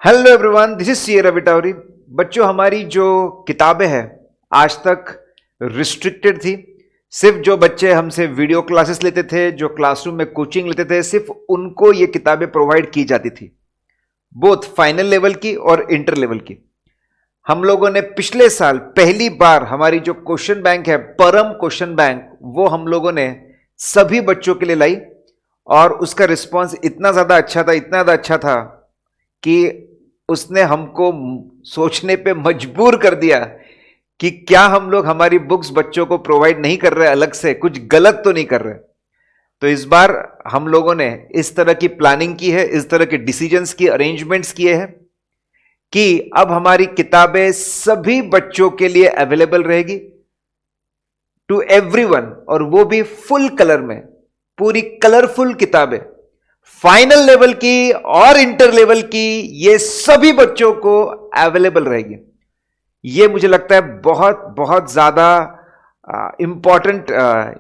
Hello everyone, this is C Ravi Tawari. बच्चों, हमारी जो किताबें हैं आज तक रिस्ट्रिक्टेड थी। सिर्फ जो बच्चे हमसे वीडियो क्लासेस लेते थे, जो क्लासरूम में कोचिंग लेते थे, सिर्फ उनको ये किताबें प्रोवाइड की जाती थी, बोथ फाइनल लेवल की और इंटर लेवल की। हम लोगों ने पिछले साल पहली बार हमारी जो क्वेश्चन बैंक है, परम क्वेश्चन बैंक, वो हम लोगों ने सभी बच्चों के लिए लाई और उसका रिस्पॉन्स इतना ज्यादा अच्छा था, इतना ज्यादा अच्छा था कि उसने हमको सोचने पे मजबूर कर दिया कि क्या हम लोग हमारी बुक्स बच्चों को प्रोवाइड नहीं कर रहे, अलग से कुछ गलत तो नहीं कर रहे। तो इस बार हम लोगों ने इस तरह की प्लानिंग की है, इस तरह के डिसीजंस की अरेंजमेंट्स किए हैं कि अब हमारी किताबें सभी बच्चों के लिए अवेलेबल रहेगी, टू एवरीवन, और वो भी फुल कलर में, पूरी कलरफुल किताबें फाइनल लेवल की और इंटर लेवल की, ये सभी बच्चों को अवेलेबल रहेगी। ये मुझे लगता है बहुत बहुत ज्यादा इंपॉर्टेंट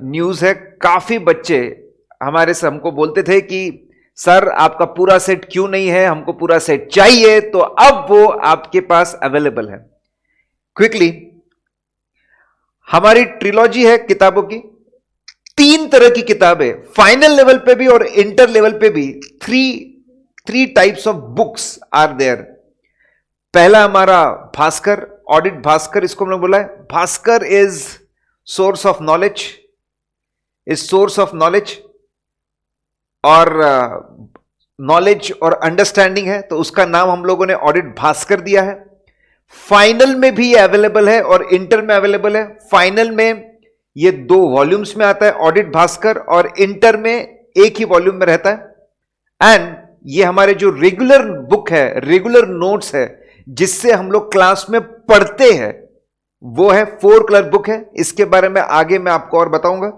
न्यूज है। काफी बच्चे हमारे से हमको बोलते थे कि सर आपका पूरा सेट क्यों नहीं है, हमको पूरा सेट चाहिए। तो अब वो आपके पास अवेलेबल है। क्विकली, हमारी ट्रिलॉजी है किताबों की, 3 तरह की किताबें, फाइनल लेवल पे भी और इंटर लेवल पे भी। Three types of books are there. पहला हमारा भास्कर, ऑडिट भास्कर, इसको हम लोग बोला है। Bhaskar is source of knowledge, और नॉलेज और अंडरस्टैंडिंग है, तो उसका नाम हम लोगों ने ऑडिट भास्कर दिया है। फाइनल में भी ये अवेलेबल है और इंटर में अवेलेबल है। फाइनल में ये 2 वॉल्यूम्स में आता है ऑडिट भास्कर, और इंटर में एक ही वॉल्यूम में रहता है। एंड ये हमारे जो रेगुलर बुक है, रेगुलर नोट्स है, जिससे हम लोग क्लास में पढ़ते हैं, वो है 4 कलर बुक है। इसके बारे में आगे मैं आपको और बताऊंगा।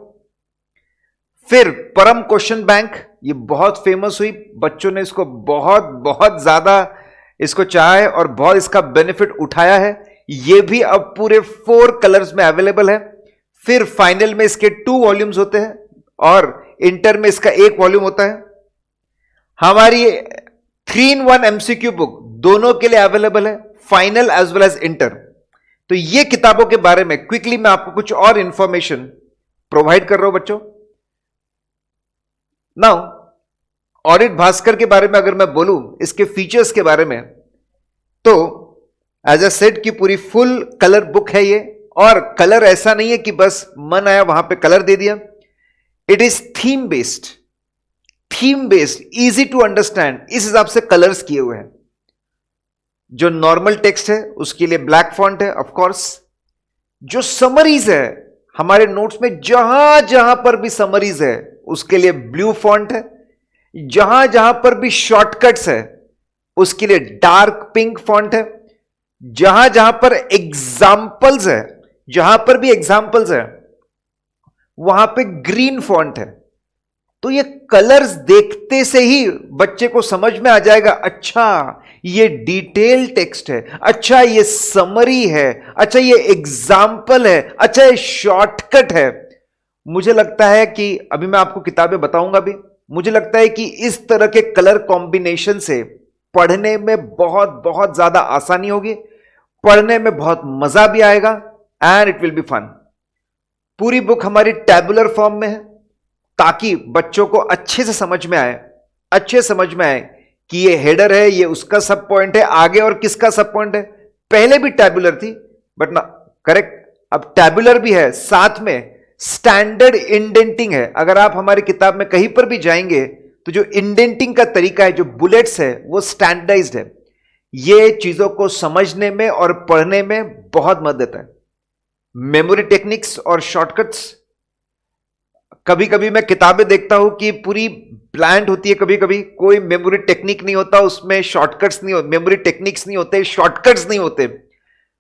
फिर परम क्वेश्चन बैंक, ये बहुत फेमस हुई, बच्चों ने इसको बहुत बहुत ज्यादा इसको चाहा है और बहुत इसका बेनिफिट उठाया है। ये भी अब पूरे 4 कलर्स में अवेलेबल है। फिर फाइनल में इसके 2 वॉल्यूम्स होते हैं और इंटर में इसका 1 वॉल्यूम होता है। हमारी 3-in-1 एमसीक्यू बुक दोनों के लिए अवेलेबल है, final as well as inter. तो ये किताबों के बारे में क्विकली मैं आपको कुछ और इंफॉर्मेशन प्रोवाइड कर रहा हूं बच्चों। नाउ, ऑडिट भास्कर के बारे में अगर मैं बोलूं, इसके फीचर्स के बारे में, तो एज अ सेट की पूरी फुल कलर बुक है ये। और कलर ऐसा नहीं है कि बस मन आया वहां पे कलर दे दिया। It is theme based, easy to understand, इस हिसाब से कलर्स किए हुए हैं। जो नॉर्मल टेक्स्ट है उसके लिए ब्लैक फॉन्ट है, ऑफ कोर्स। जो समरीज है हमारे नोट्स में, जहां जहां पर भी समरीज है उसके लिए ब्लू फॉन्ट है। जहां जहां पर भी शॉर्टकट्स है उसके लिए डार्क पिंक फॉन्ट है। जहां जहां पर एग्जाम्पल्स है, जहां पर भी एग्जाम्पल्स है, वहां पे ग्रीन फॉन्ट है। तो ये कलर्स देखते से ही बच्चे को समझ में आ जाएगा, अच्छा ये डिटेल टेक्स्ट है, अच्छा ये समरी है, अच्छा ये एग्जाम्पल है, अच्छा ये शॉर्टकट है। मुझे लगता है कि अभी मैं आपको किताबें बताऊंगा भी, मुझे लगता है कि इस तरह के कलर कॉम्बिनेशन से पढ़ने में बहुत बहुत ज्यादा आसानी होगी, पढ़ने में बहुत मजा भी आएगा, and it will be fun. पूरी बुक हमारी टैबुलर फॉर्म में है, ताकि बच्चों को अच्छे से समझ में आए कि ये हेडर है, ये उसका सब पॉइंट है, आगे और किसका सब पॉइंट है। पहले भी टैबुलर थी, बट ना, करेक्ट, अब टैबुलर भी है, साथ में स्टैंडर्ड इंडेंटिंग है। अगर आप हमारी किताब में कहीं पर भी जाएंगे तो जो इंडेंटिंग का तरीका है, जो बुलेट्स है, वो स्टैंडर्डाइज्ड है। ये चीजों को समझने में और पढ़ने में बहुत मदद देता है। मेमोरी टेक्निक्स और शॉर्टकट्स, कभी कभी मैं किताबें देखता हूं कि पूरी ब्लैंड होती है, कभी कभी कोई मेमोरी टेक्निक नहीं होता उसमें, शॉर्टकट्स नहीं होते, मेमोरी टेक्निक्स नहीं होते, शॉर्टकट्स नहीं होते।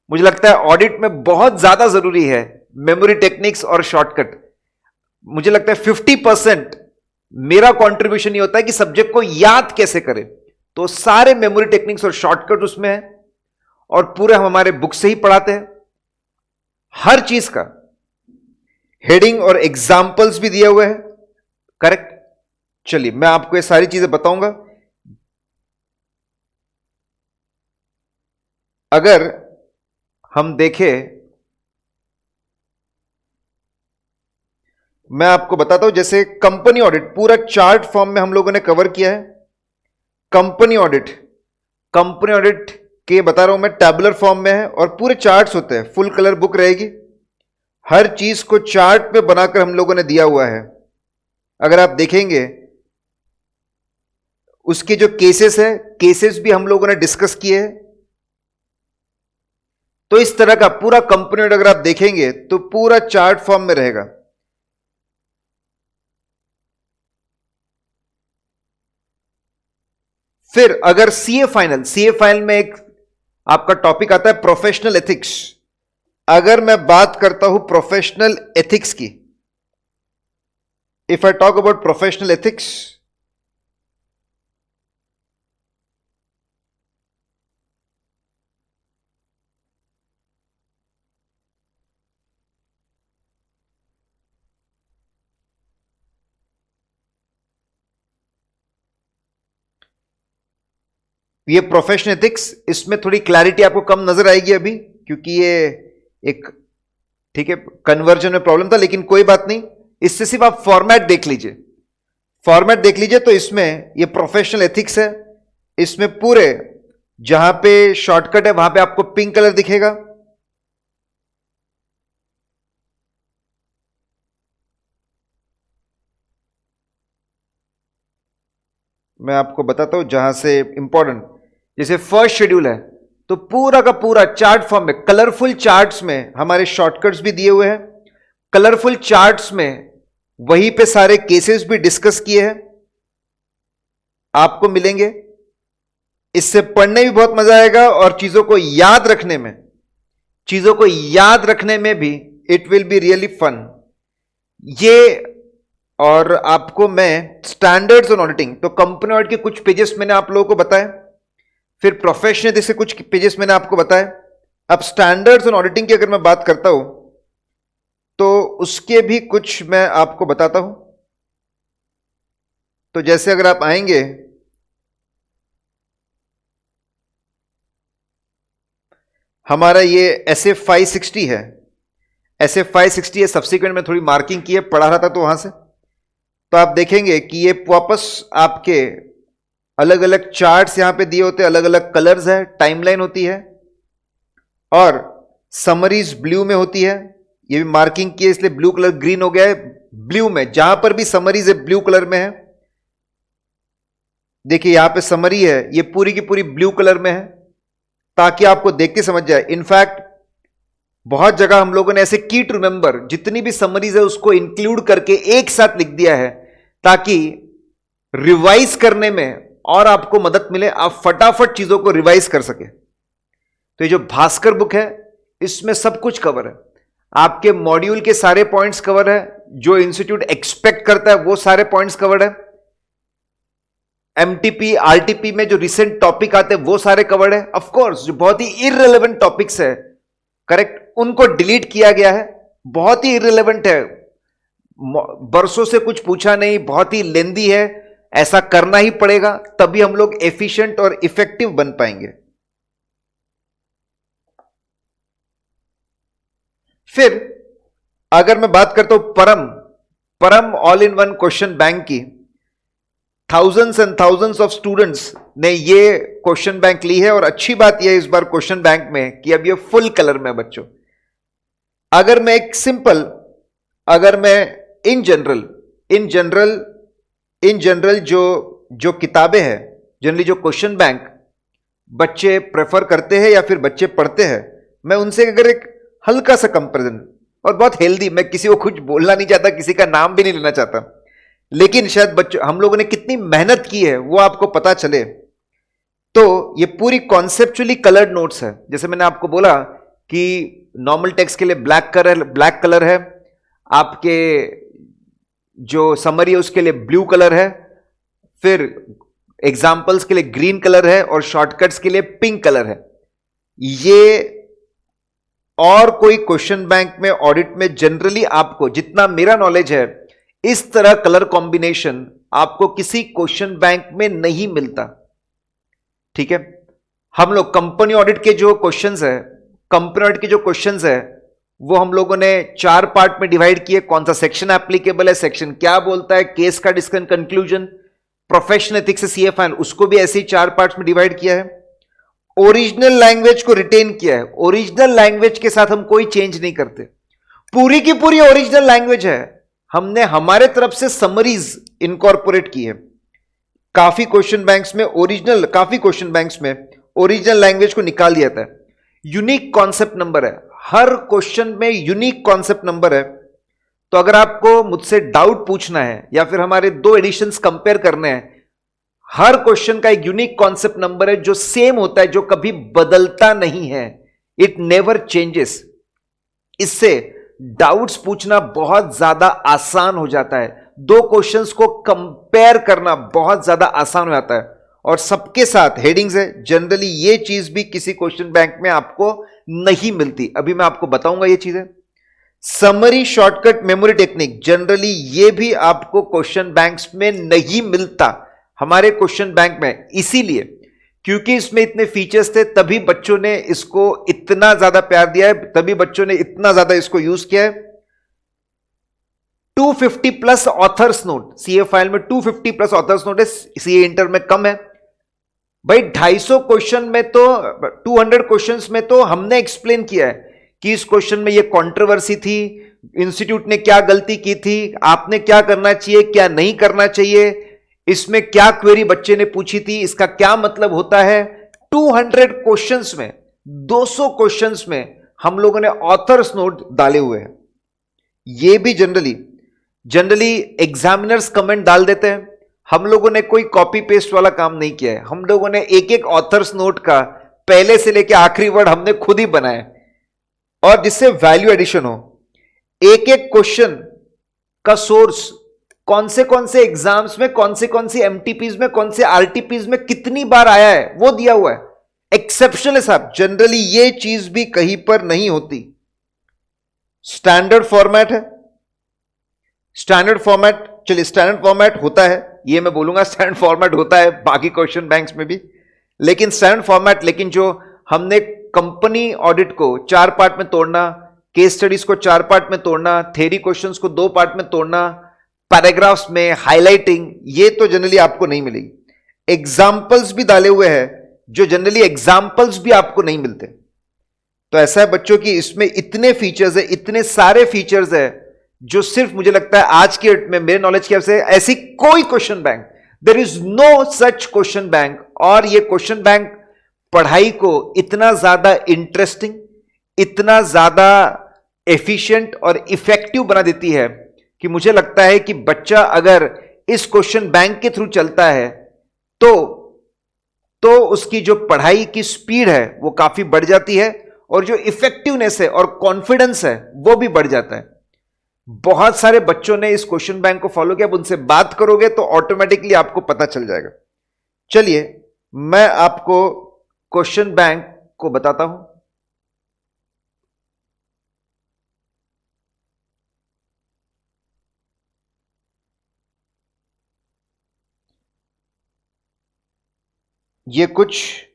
मुझे लगता है ऑडिट में बहुत ज्यादा जरूरी है मेमोरी टेक्निक्स और शॉर्टकट। मुझे लगता है 50% मेरा कंट्रीब्यूशन ये होता है कि सब्जेक्ट को याद कैसे करें। तो सारे मेमोरी टेक्निक्स और शॉर्टकट उसमें है, और पूरे हम हमारे बुक से ही पढ़ाते हैं। हर चीज का हेडिंग और एग्जाम्पल्स भी दिए हुए हैं, करेक्ट। चलिए मैं आपको ये सारी चीजें बताऊंगा। अगर हम देखें, मैं आपको बताता हूं, जैसे कंपनी ऑडिट पूरा चार्ट फॉर्म में हम लोगों ने कवर किया है। कंपनी ऑडिट, कंपनी ऑडिट के बता रहा हूं मैं, टैबुलर फॉर्म में है और पूरे चार्ट्स होते हैं, फुल कलर बुक रहेगी, हर चीज को चार्ट पे बनाकर हम लोगों ने दिया हुआ है। अगर आप देखेंगे उसके जो केसेस है, केसेस भी हम लोगों ने डिस्कस किए हैं। तो इस तरह का पूरा कंपनी ऑडिट अगर आप देखेंगे तो पूरा चार्ट फॉर्म में रहेगा। फिर अगर सीए फाइनल, सीए फाइनल में एक आपका टॉपिक आता है प्रोफेशनल एथिक्स। अगर मैं बात करता हूं प्रोफेशनल एथिक्स की, if I talk about professional ethics, ये प्रोफेशनल एथिक्स, इसमें थोड़ी क्लैरिटी आपको कम नजर आएगी अभी, क्योंकि ये एक, ठीक है, कन्वर्जन में प्रॉब्लम था, लेकिन कोई बात नहीं, इससे सिर्फ आप फॉर्मेट देख लीजिए, फॉर्मेट देख लीजिए। तो इसमें ये प्रोफेशनल एथिक्स है, इसमें पूरे जहां पे शॉर्टकट है वहां पे आपको पिंक कलर दिखेगा। मैं आपको बताता हूं जहां से इंपॉर्टेंट, जैसे फर्स्ट शेड्यूल है तो पूरा का पूरा चार्ट फॉर्म में, कलरफुल चार्ट्स में हमारे शॉर्टकट्स भी दिए हुए हैं, कलरफुल चार्ट्स में वहीं पे सारे केसेस भी डिस्कस किए हैं, आपको मिलेंगे। इससे पढ़ने भी बहुत मजा आएगा और चीजों को याद रखने में, चीजों को याद रखने में भी it will be really fun ये। और आपको मैं स्टैंडर्ड्स ऑन ऑडिटिंग, तो कंपनी ऑडिट के कुछ पेजेस मैंने आप लोगों को बताए, फिर प्रोफेशनल एथिक्स से कुछ पेजेस मैंने आपको बताए। अब स्टैंडर्ड्स ऑन ऑडिटिंग की अगर मैं बात करता हूं तो उसके भी कुछ मैं आपको बताता हूं। तो जैसे अगर आप आएंगे, हमारा ये SF 560 है, SF 560 है, सब्सिक्वेंट में थोड़ी मार्किंग की है, पढ़ा रहा था तो वहां से, तो आप देखेंगे कि ये वापस आपके अलग अलग चार्ट्स यहां पे दिए होते हैं, अलग अलग कलर्स है, टाइमलाइन होती है और समरीज ब्लू में होती है। ये भी मार्किंग की है इसलिए ब्लू कलर ग्रीन हो गया है, ब्लू में जहां पर भी समरीज है ब्लू कलर में है। देखिए यहां पे समरी है, ये पूरी की पूरी ब्लू कलर में है, ताकि आपको देख के समझ जाए। इनफैक्ट बहुत जगह हम लोगों ने ऐसे की टू रिमेंबर, जितनी भी समरीज है उसको इंक्लूड करके एक साथ लिख दिया है, ताकि रिवाइज करने में और आपको मदद मिले, आप फटाफट चीजों को रिवाइज कर सके। तो ये जो भास्कर बुक है इसमें सब कुछ कवर है, आपके मॉड्यूल के सारे पॉइंट्स कवर है, जो इंस्टीट्यूट एक्सपेक्ट करता है वो सारे पॉइंट्स कवर है, एमटीपी आरटीपी में जो रिसेंट टॉपिक आते हैं वो सारे कवर्ड है। ऑफ कोर्स जो बहुत ही इररिलेवेंट टॉपिक्स है, करेक्ट, उनको डिलीट किया गया है, बहुत ही इररिलेवेंट है, बरसों से कुछ पूछा नहीं, बहुत ही लेंदी है, ऐसा करना ही पड़ेगा, तभी हम लोग एफिशिएंट और इफेक्टिव बन पाएंगे। फिर अगर मैं बात करता हूं Param, Param all in one question bank की, thousands and thousands of students ने ये क्वेश्चन बैंक ली है, और अच्छी बात यह है इस बार क्वेश्चन बैंक में कि अब ये फुल कलर में बच्चों। अगर मैं एक सिंपल, अगर मैं इन जनरल जो किताबें हैं, जनरली जो क्वेश्चन बैंक बच्चे प्रेफर करते हैं या फिर बच्चे पढ़ते हैं, मैं उनसे अगर एक हल्का सा कंपैरिजन, और बहुत हेल्दी, मैं किसी को कुछ बोलना नहीं चाहता, किसी का नाम भी नहीं लेना चाहता, लेकिन शायद बच्चों, हम लोगों ने कितनी मेहनत की है वो आपको पता चले। तो ये पूरी कॉन्सेप्चुअली कलर्ड नोट्स है, जैसे मैंने आपको बोला कि नॉर्मल टेक्स्ट के लिए ब्लैक कलर है, आपके जो समरी है उसके लिए ब्लू कलर है, फिर एग्जाम्पल्स के लिए ग्रीन कलर है, और शॉर्टकट्स के लिए पिंक कलर है। ये और कोई क्वेश्चन बैंक में, ऑडिट में जनरली आपको, जितना मेरा नॉलेज है, इस तरह कलर कॉम्बिनेशन आपको किसी क्वेश्चन बैंक में नहीं मिलता, ठीक है। हम लोग कंपनी ऑडिट के जो क्वेश्चंस है, कंपनी ऑडिट के जो क्वेश्चंस है वो हम लोगों ने 4 पार्ट में डिवाइड किए। कौन सा सेक्शन एप्लीकेबल है, सेक्शन क्या बोलता है, केस का डिस्कशन, कंक्लूजन, प्रोफेशनल एथिक्स से सीए फाइनल, उसको भी ऐसे ही 4 पार्ट्स में डिवाइड किया है। ओरिजिनल लैंग्वेज को रिटेन किया है। ओरिजिनल लैंग्वेज के साथ हम कोई चेंज नहीं करते, पूरी की पूरी ओरिजिनल लैंग्वेज है। हमने हमारे तरफ से समरीज इनकॉर्पोरेट की है। काफी क्वेश्चन बैंक्स में ओरिजिनल लैंग्वेज को निकाल दिया था। यूनिक कॉन्सेप्ट नंबर है, हर क्वेश्चन में यूनिक कॉन्सेप्ट नंबर है। तो अगर आपको मुझसे डाउट पूछना है या फिर हमारे 2 एडिशंस कंपेयर करने हैं, हर क्वेश्चन का एक यूनिक कॉन्सेप्ट नंबर है जो सेम होता है, जो कभी बदलता नहीं है। It never changes. इससे डाउट्स पूछना बहुत ज्यादा आसान हो जाता है, 2 क्वेश्चंस को कंपेयर करना बहुत ज्यादा आसान हो जाता है। और सबके साथ हेडिंग्स है। जनरली ये चीज भी किसी क्वेश्चन बैंक में आपको नहीं मिलती, अभी मैं आपको बताऊंगा ये चीजें। Summary shortcut memory technique, generally ये भी आपको क्वेश्चन बैंक्स में नहीं मिलता हमारे क्वेश्चन बैंक में, इसीलिए क्योंकि इसमें इतने फीचर्स थे, तभी बच्चों ने इसको इतना ज्यादा प्यार दिया है, तभी बच्चों ने इतना ज्यादा इसको यूज किया है। 250 plus authors note CA file में, 250 प्लस ऑथर्स नोट है, सीए इंटर में कम है भाई। 250 क्वेश्चन में तो 200 क्वेश्चंस में तो हमने एक्सप्लेन किया है कि इस क्वेश्चन में ये कंट्रोवर्सी थी, इंस्टीट्यूट ने क्या गलती की थी, आपने क्या करना चाहिए, क्या नहीं करना चाहिए, इसमें क्या क्वेरी बच्चे ने पूछी थी, इसका क्या मतलब होता है। 200 क्वेश्चंस में, 200 क्वेश्चंस में हम लोगों ने ऑथर्स नोट डाले हुए हैं। ये भी जनरली एग्जामिनर्स कमेंट डाल देते हैं, हम लोगों ने कोई कॉपी पेस्ट वाला काम नहीं किया है। हम लोगों ने एक एक ऑथर्स नोट का पहले से लेकर आखिरी वर्ड हमने खुद ही बनाया, और जिससे वैल्यू एडिशन हो। एक एक क्वेश्चन का सोर्स कौन से एग्जाम्स में, कौन सी एमटीपीज में, कौन से आरटीपीज में कितनी बार आया है वो दिया हुआ है। एक्सेप्शनल है साहब, जनरली ये चीज भी कहीं पर नहीं होती। स्टैंडर्ड फॉर्मेट है, स्टैंडर्ड फॉर्मेट होता है, ये मैं बोलूंगा स्टैंडर्ड फॉर्मेट होता है बाकी क्वेश्चन बैंक्स में भी, लेकिन स्टैंडर्ड फॉर्मेट, लेकिन जो हमने कंपनी ऑडिट को 4 पार्ट में तोड़ना, केस स्टडीज को 4 पार्ट में तोड़ना, थ्योरी क्वेश्चंस को 2 पार्ट में तोड़ना, पैराग्राफ्स में हाईलाइटिंग, ये तो जनरली आपको नहीं मिलेगी। एग्जाम्पल्स भी डाले हुए हैं, जो जनरली एग्जाम्पल्स भी आपको नहीं मिलते। तो ऐसा है बच्चों की इसमें इतने फीचर्स है, इतने सारे फीचर्स है, जो सिर्फ मुझे लगता है आज के में मेरे नॉलेज की वजह से ऐसी कोई question bank, there is no such question bank. और ये क्वेश्चन बैंक पढ़ाई को इतना ज्यादा इंटरेस्टिंग, इतना ज्यादा एफिशिएंट और इफेक्टिव बना देती है कि मुझे लगता है कि बच्चा अगर इस क्वेश्चन बैंक के थ्रू चलता है तो उसकी जो पढ़ाई की स्पीड है वो काफी बढ़ जाती है, और जो इफेक्टिवनेस है और कॉन्फिडेंस है वो भी बढ़ जाता है। बहुत सारे बच्चों ने इस क्वेश्चन बैंक को फॉलो किया, अब उनसे बात करोगे तो ऑटोमेटिकली आपको पता चल जाएगा। चलिए मैं आपको क्वेश्चन बैंक को बताता हूं। ये कुछ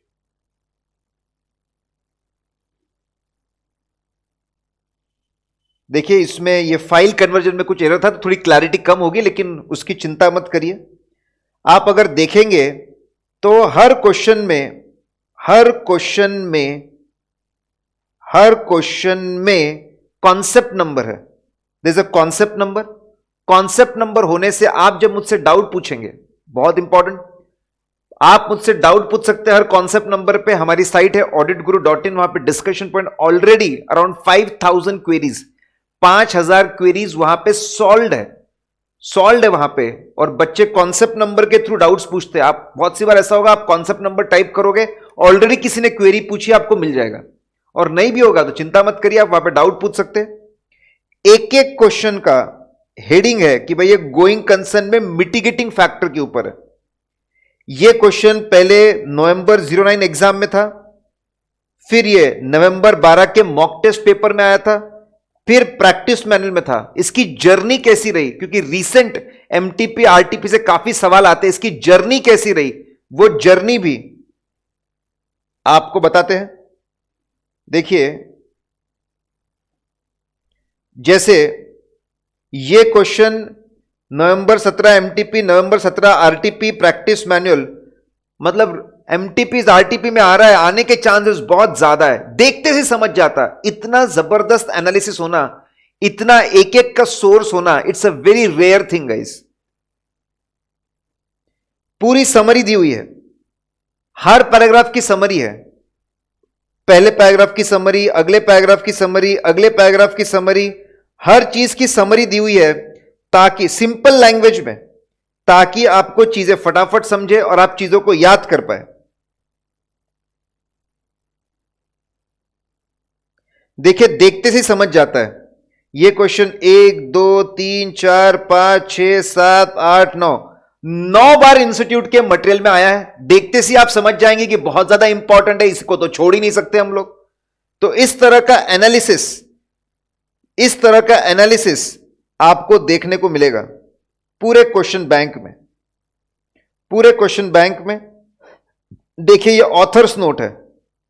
देखिए, इसमें ये फाइल कन्वर्जन में कुछ एरर था तो थोड़ी क्लैरिटी कम होगी, लेकिन उसकी चिंता मत करिए। आप अगर देखेंगे तो हर क्वेश्चन में कॉन्सेप्ट नंबर है। There is a concept number होने से आप जब मुझसे डाउट पूछेंगे, बहुत इंपॉर्टेंट, आप मुझसे डाउट पूछ सकते हैं हर कॉन्सेप्ट नंबर पे। हमारी साइट है auditguru.in, वहां पे discussion point already around 5000 queries, 5000 queries वहां पे सॉल्व है वहां पे। और बच्चे कॉन्सेप्ट नंबर के थ्रू डाउट्स पूछते हैं। आप बहुत सी बार ऐसा होगा, आप कॉन्सेप्ट नंबर टाइप करोगे, ऑलरेडी किसी ने क्वेरी पूछी, आपको मिल जाएगा। और नहीं भी होगा तो चिंता मत करिए, आप वहां पे डाउट पूछ सकते हैं। एक एक क्वेश्चन का हेडिंग है कि भाई ये गोइंग कंसर्न में मिटिगेटिंग फैक्टर के ऊपर है। ये क्वेश्चन पहले नवंबर 09 एग्जाम में था, फिर ये नवंबर 12 के मॉक टेस्ट पेपर में आया था, फिर प्रैक्टिस मैनुअल में था। इसकी जर्नी कैसी रही, क्योंकि रीसेंट एमटीपी आरटीपी से काफी सवाल आते हैं, इसकी जर्नी कैसी रही, वो जर्नी भी आपको बताते हैं। देखिए, जैसे ये क्वेश्चन नवंबर 17 एमटीपी, नवंबर 17 आरटीपी प्रैक्टिस मैनुअल, मतलब एमटीपी आरटीपी में आ रहा है, आने के चांसेस बहुत ज्यादा है। देखते ही समझ जाता, इतना जबरदस्त एनालिसिस होना, इतना एक एक का सोर्स होना, it's a very rare thing guys. पूरी समरी दी हुई है, हर पैराग्राफ की समरी है, पहले पैराग्राफ की समरी, अगले पैराग्राफ की समरी, अगले पैराग्राफ की समरी, हर चीज की समरी दी हुई है, ताकि सिंपल लैंग्वेज में, ताकि आपको चीजें फटाफट समझे और आप चीजों को याद कर पाए। देखिए, देखते से समझ जाता है। ये क्वेश्चन 1 2 3 4 5 6 7 8 9 बार इंस्टीट्यूट के मटेरियल में आया है। देखते से आप समझ जाएंगे कि बहुत ज्यादा इंपॉर्टेंट है, इसको तो छोड़ ही नहीं सकते हम लोग। तो इस तरह का एनालिसिस आपको देखने को मिलेगा पूरे क्वेश्चन बैंक में। पूरे क्वेश्चन बैंक में देखिए, ये ऑथर्स नोट है,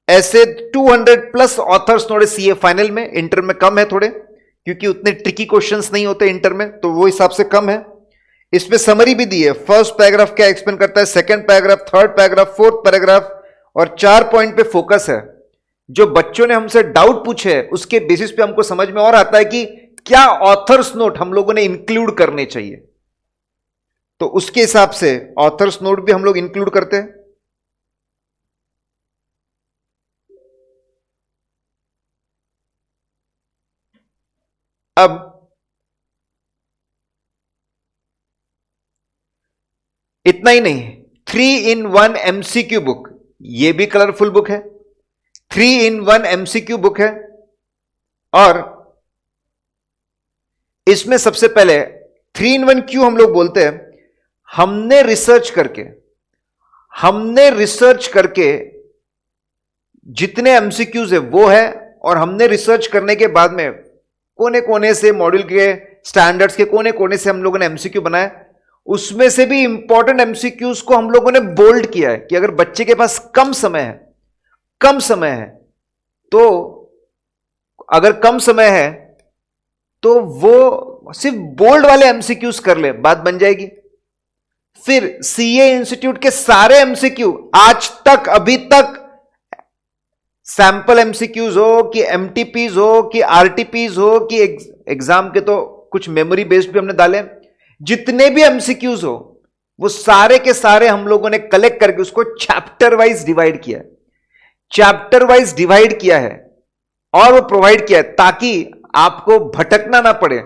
ऐसे 200 प्लस ऑथर्स नोट है सीए फाइनल में। इंटर में कम है थोड़े, क्योंकि उतने ट्रिकी क्वेश्चंस नहीं होते इंटर में, तो वो हिसाब से कम है। इसमें समरी भी दी है, फर्स्ट पैराग्राफ क्या एक्सप्लेन करता है, second paragraph, third paragraph, fourth paragraph, और 4 पॉइंट पे फोकस है। जो बच्चों ने हमसे डाउट पूछे हैं उसके बेसिस पे हमको समझ में और आता है कि क्या ऑथर्स नोट हम लोगों ने इंक्लूड करने चाहिए, तो उसके हिसाब से ऑथर्स नोट भी हम लोग इंक्लूड करते हैं। अब इतना ही नहीं, 3-in-1 एमसीक्यू बुक, यह भी कलरफुल बुक है, 3-in-1 एमसीक्यू बुक है। और इसमें सबसे पहले 3-in-1 क्यों हम लोग बोलते हैं, हमने रिसर्च करके जितने एमसीक्यूज है वो है, और हमने रिसर्च करने के बाद में कोने कोने से, मॉड्यूल के स्टैंडर्ड्स के कोने कोने से हम लोगों ने एमसीक्यू बनाया। उसमें से भी इंपॉर्टेंट एमसीक्यूज को हम लोगों ने बोल्ड किया है कि अगर बच्चे के पास कम समय है तो, अगर कम समय है तो वो सिर्फ बोल्ड वाले एमसीक्यूज कर ले, बात बन जाएगी। फिर सीए इंस्टीट्यूट के सारे एमसीक्यू आज तक, अभी तक, सैंपल एमसीक्यूज हो कि एमटीपीज हो कि आरटीपीज हो कि एग्जाम के, तो कुछ मेमोरी बेस्ड भी हमने डाले, जितने भी एमसीक्यूज हो वो सारे के सारे हम लोगों ने कलेक्ट करके उसको चैप्टर वाइज डिवाइड किया है, और वो प्रोवाइड किया है ताकि आपको भटकना ना पड़े।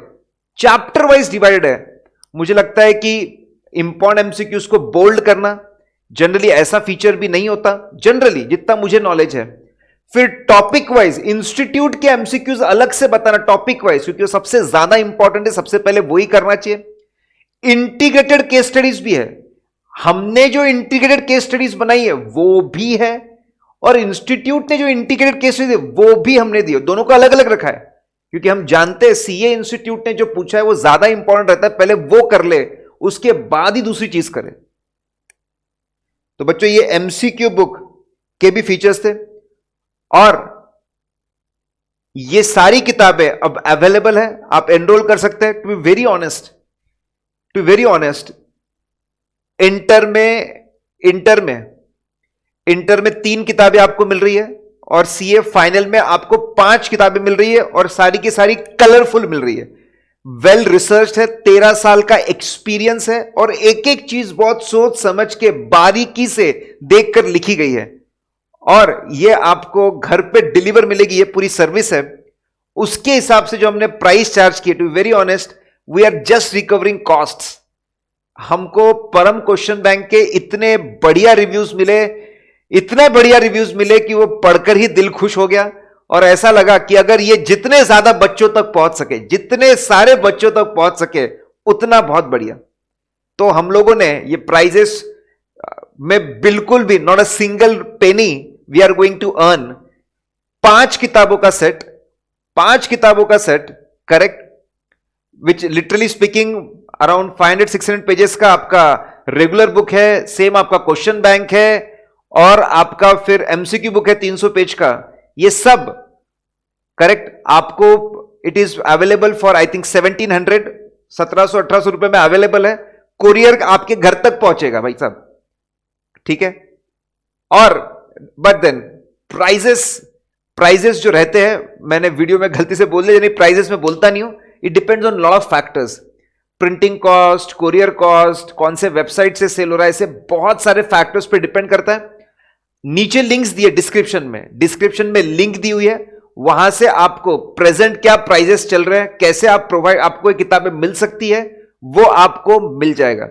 चैप्टर वाइज डिवाइड है। मुझे लगता है कि इंपॉर्टेंट एमसीक्यूज को बोल्ड करना जनरली ऐसा फीचर भी नहीं होता, जनरली जितना मुझे नॉलेज है। फिर टॉपिक वाइज इंस्टीट्यूट के एमसीक्यूज अलग से बताना, टॉपिक वाइज, क्योंकि वो सबसे ज्यादा इंपॉर्टेंट है, सबसे पहले वही करना चाहिए। इंटीग्रेटेड केस स्टडीज भी है, हमने जो इंटीग्रेटेड केस स्टडीज बनाई है वो भी है, और इंस्टीट्यूट ने जो इंटीग्रेटेड केस स्टडीज वो भी हमने दी, दोनों को अलग अलग रखा है, क्योंकि हम जानते हैं सीए इंस्टीट्यूट ने जो पूछा है वो ज्यादा इंपॉर्टेंट रहता है, पहले वो कर ले उसके बाद ही दूसरी चीज करे। तो बच्चों, ये एमसीक्यू बुक के भी फीचर्स थे, और ये सारी किताबें अब अवेलेबल है, आप एनरोल कर सकते हैं। To be very honest, inter में 3 किताबें आपको मिल रही है, और सीए फाइनल में आपको 5 किताबें मिल रही है, और सारी की सारी कलरफुल मिल रही है, वेल रिसर्च है, 13 साल का एक्सपीरियंस है, और एक एक चीज बहुत सोच समझ के बारीकी से देखकर लिखी गई है, और ये आपको घर पे डिलीवर मिलेगी। ये पूरी सर्विस है, उसके हिसाब से जो हमने प्राइस चार्ज किए, to be very honest, we are just recovering costs. हमको परम क्वेश्चन बैंक के इतने बढ़िया रिव्यूज मिले कि वो पढ़कर ही दिल खुश हो गया, और ऐसा लगा कि अगर ये जितने ज्यादा बच्चों तक पहुंच सके, जितने सारे बच्चों तक पहुंच सके, उतना बहुत बढ़िया। तो हम लोगों ने ये प्राइजेस में बिल्कुल भी not a single penny we are going to earn. 5 किताबों का set, correct, which literally speaking around 500-600 pages का आपका रेगुलर बुक है, सेम आपका क्वेश्चन बैंक है, और आपका फिर एमसीक्यू बुक है 300 पेज का, ये सब करेक्ट आपको it is available for I think 1700, 1700-1800 रुपए में अवेलेबल है। कोरियर आपके घर तक पहुंचेगा भाई साहब, ठीक है। और बट देन प्राइजेस जो रहते हैं, मैंने वीडियो में गलती से बोल दिया, यानी प्राइजेस में बोलता नहीं हूं, it depends on lot of factors, printing cost, courier cost, कौन से वेबसाइट से सेल हो रहा है, ऐसे बहुत सारे फैक्टर्स पे डिपेंड करता है। नीचे लिंक्स दिए डिस्क्रिप्शन में लिंक दी हुई है, वहां से आपको प्रेजेंट क्या प्राइजेस चल रहे हैं, कैसे आपको ये किताबें मिल सकती है, वो आपको मिल जाएगा।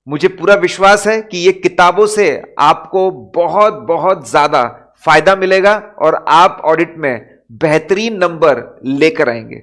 मुझे पूरा विश्वास है कि ये किताबों से आपको बहुत बहुत ज्यादा फायदा मिलेगा और आप ऑडिट में बेहतरीन नंबर लेकर आएंगे।